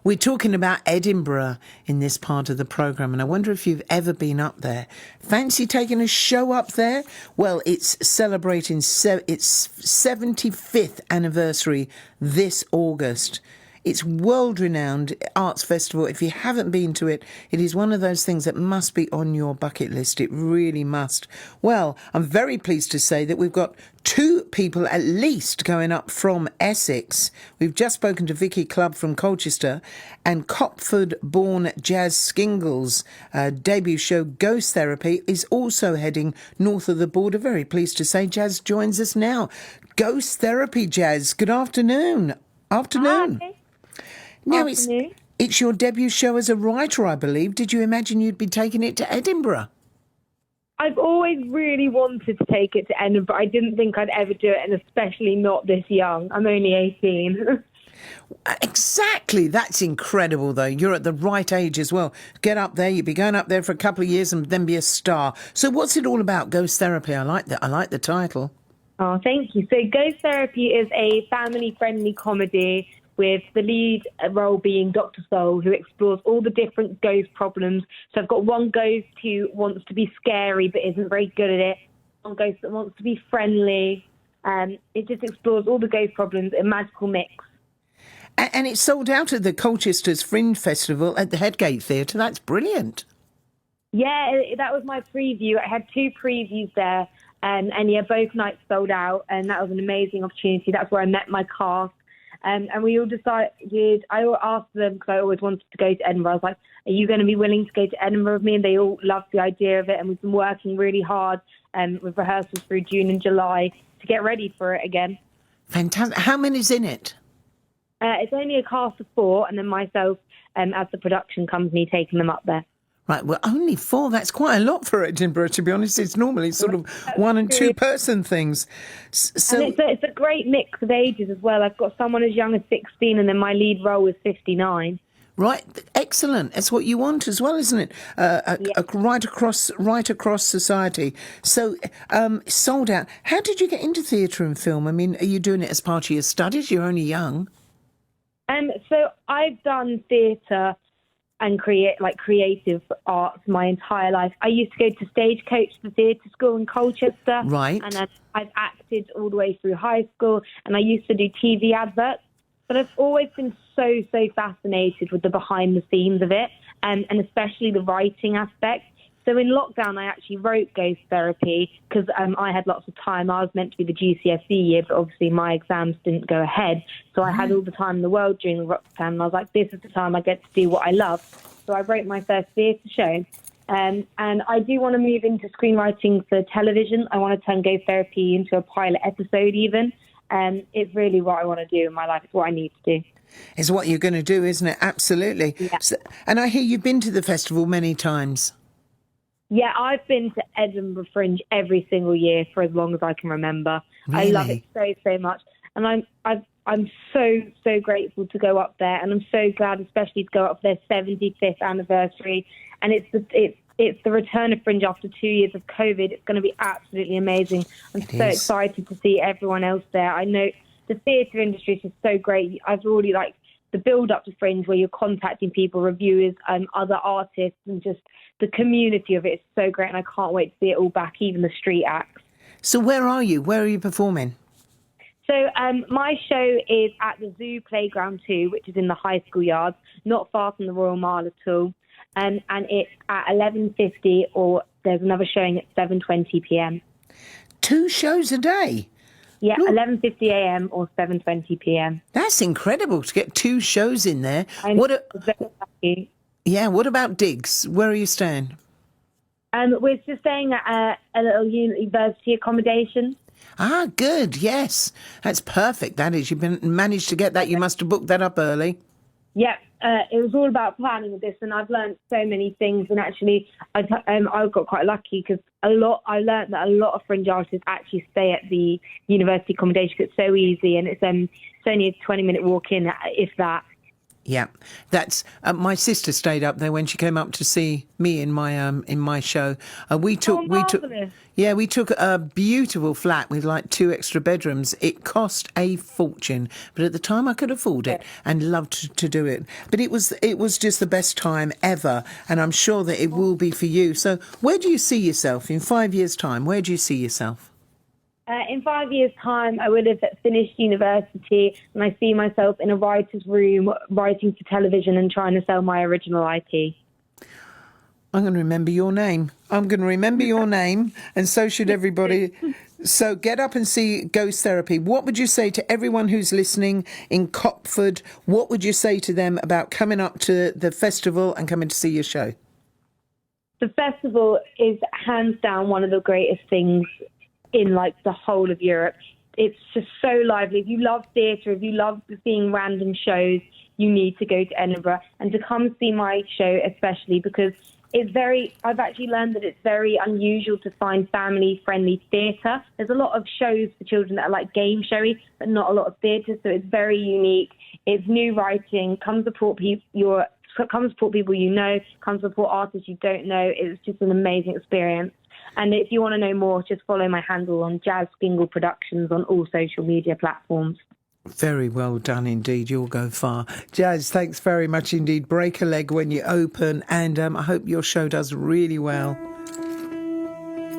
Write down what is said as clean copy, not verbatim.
We're talking about Edinburgh in this part of the programme, and I wonder if you've ever been up there. Fancy taking a show up there? Well, it's celebrating its 75th anniversary this August. It's world-renowned arts festival. If you haven't been to it, it is one of those things that must be on your bucket list. It really must. Well, I'm very pleased to say that we've got two people at least going up from Essex. We've just spoken to Vicky Clubb from Colchester, and Copford-born Jaz Skingle's debut show Ghost Therapy is also heading north of the border. Very pleased to say Jaz joins us now. Ghost Therapy, Jaz. Good afternoon. Afternoon. Hi. Now, it's your debut show as a writer, I believe. Did you imagine you'd be taking it to Edinburgh? I've always really wanted to take it to Edinburgh. I didn't think I'd ever do it, and especially not this young. I'm only 18. Exactly. That's incredible, though. You're at the right age as well. Get up there. You'll be going up there for a couple of years and then be a star. So what's it all about, Ghost Therapy? I like that. I like the title. Oh, thank you. So Ghost Therapy is a family-friendly comedy with the lead role being Dr. Soul, who explores all the different ghost problems. So I've got one ghost who wants to be scary but isn't very good at it, one ghost that wants to be friendly. It just explores all the ghost problems in a magical mix. And it's sold out at the Colchester's Fringe Festival at the Headgate Theatre. That's brilliant. Yeah, that was my preview. I had two previews there, and yeah, both nights sold out, and that was an amazing opportunity. That's where I met my cast. And we all decided, I asked them, because I always wanted to go to Edinburgh, I was like, are you going to be willing to go to Edinburgh with me? And they all loved the idea of it, and we've been working really hard with rehearsals through June and July to get ready for it again. Fantastic. How many's in it? It's only a cast of 4, and then myself as the production company taking them up there. Right, well, only 4. That's quite a lot for Edinburgh, to be honest. It's normally sort of 1 and 2 person things. So and it's a great mix of ages as well. I've got someone as young as 16, and then my lead role is 59. Right, excellent. That's what you want as well, isn't it? Right across society. So, sold out. How did you get into theatre and film? I mean, are you doing it as part of your studies? You're only young. So I've done theatre and creative arts my entire life. I used to go to Stagecoach, the theatre school in Colchester. Right. And then I've acted all the way through high school, and I used to do TV adverts. But I've always been so fascinated with the behind the scenes of it, and especially the writing aspect. So in lockdown, I actually wrote Ghost Therapy because I had lots of time. I was meant to be the GCSE year, but obviously my exams didn't go ahead. So I had all the time in the world during the lockdown, and I was like, this is the time I get to do what I love. So I wrote my first theatre show. And I do want to move into screenwriting for television. I want to turn Ghost Therapy into a pilot episode even. It's really what I want to do in my life. It's what I need to do. It's what you're going to do, isn't it? Absolutely. Yeah. So, and I hear you've been to the festival many times. Yeah, I've been to Edinburgh Fringe every single year for as long as I can remember. Really? I love it so much, and I'm so grateful to go up there, and I'm so glad, especially to go up for their 75th anniversary. And it's the return of Fringe after 2 years of COVID. It's going to be absolutely amazing. I'm so excited to see everyone else there. I know the theatre industry is just so great. I've already the build up to Fringe, where you're contacting people, reviewers, other artists, and just the community of it is so great, and I can't wait to see it all back, even the street acts. So where are you? Where are you performing? So my show is at the Zoo Playground 2, which is in the high school yards, not far from the Royal Mile at all. And it's at 11:50, or there's another showing at 7:20 p.m. 2 shows a day? Yeah, 11:50 a.m. or 7:20 p.m. That's incredible to get 2 shows in there. I'm very lucky. Yeah, what about digs? Where are you staying? We're just staying at a little university accommodation. Ah, good, yes. That's perfect, that is. You've managed to get that. You must have booked that up early. Yeah, it was all about planning with this, and I've learned so many things. And actually, I got quite lucky because I learned that a lot of Fringe artists actually stay at the university accommodation because it's so easy, and it's only a 20-minute walk in, if that. Yeah, that's my sister stayed up there when she came up to see me in my show. We took marvellous. we took a beautiful flat with like 2 extra bedrooms. It cost a fortune, but at the time I could afford it and loved to do it. But it was just the best time ever, and I'm sure that it will be for you. So where do you see yourself in 5 years' time? Where do you see yourself? In 5 years' time, I will have finished university, and I see myself in a writer's room writing for television and trying to sell my original IP. I'm going to remember your name. And so should everybody. So get up and see Ghost Therapy. What would you say to everyone who's listening in Copford? What would you say to them about coming up to the festival and coming to see your show? The festival is hands down one of the greatest things in like the whole of Europe. It's just so lively. If you love theatre, if you love seeing random shows, you need to go to Edinburgh and to come see my show, especially because I've actually learned that it's very unusual to find family-friendly theatre. There's a lot of shows for children that are like game showy, but not a lot of theatre, so it's very unique. It's new writing, come support people you know, come support artists you don't know. It's just an amazing experience. And if you want to know more, just follow my handle on Jazz Skingle Productions on all social media platforms. Very well done indeed. You'll go far. Jazz, thanks very much indeed. Break a leg when you open, and I hope your show does really well.